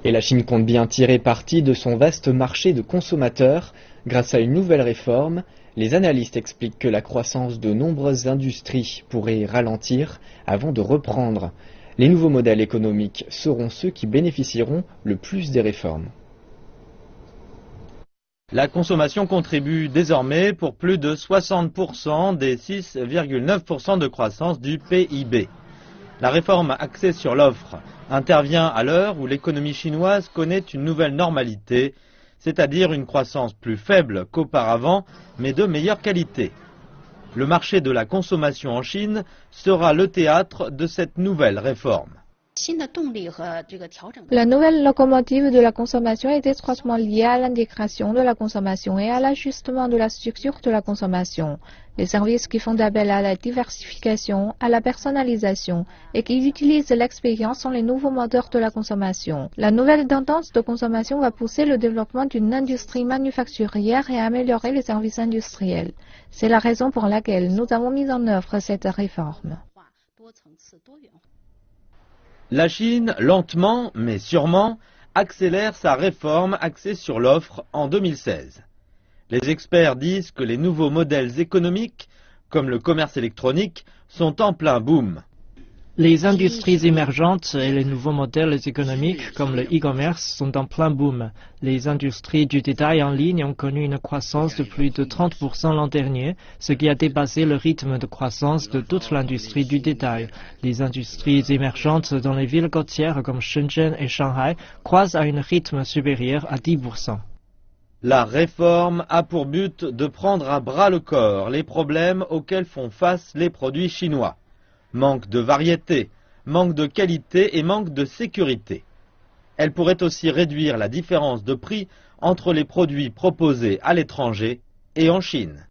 Et la Chine compte bien tirer parti de son vaste marché de consommateurs grâce à une nouvelle réforme. Les analystes expliquent que la croissance de nombreuses industries pourrait ralentir avant de reprendre. Les nouveaux modèles économiques seront ceux qui bénéficieront le plus des réformes. La consommation contribue désormais pour plus de 60% des 6,9% de croissance du PIB. La réforme axée sur l'offre intervient à l'heure où l'économie chinoise connaît une nouvelle normalité, c'est-à-dire une croissance plus faible qu'auparavant, mais de meilleure qualité. Le marché de la consommation en Chine sera le théâtre de cette nouvelle réforme. La nouvelle locomotive de la consommation est étroitement liée à l'intégration de la consommation et à l'ajustement de la structure de la consommation. Les services qui font appel à la diversification, à la personnalisation et qui utilisent l'expérience sont les nouveaux moteurs de la consommation. La nouvelle tendance de consommation va pousser le développement d'une industrie manufacturière et améliorer les services industriels. C'est la raison pour laquelle nous avons mis en œuvre cette réforme. La Chine, lentement mais sûrement, accélère sa réforme axée sur l'offre en 2016. Les experts disent que les nouveaux modèles économiques, comme le commerce électronique, sont en plein boom. Les industries émergentes et les nouveaux modèles économiques comme le e-commerce sont en plein boom. Les industries du détail en ligne ont connu une croissance de plus de 30% l'an dernier, ce qui a dépassé le rythme de croissance de toute l'industrie du détail. Les industries émergentes dans les villes côtières comme Shenzhen et Shanghai croissent à un rythme supérieur à 10%. La réforme a pour but de prendre à bras le corps les problèmes auxquels font face les produits chinois. Manque de variété, manque de qualité et manque de sécurité. Elle pourrait aussi réduire la différence de prix entre les produits proposés à l'étranger et en Chine.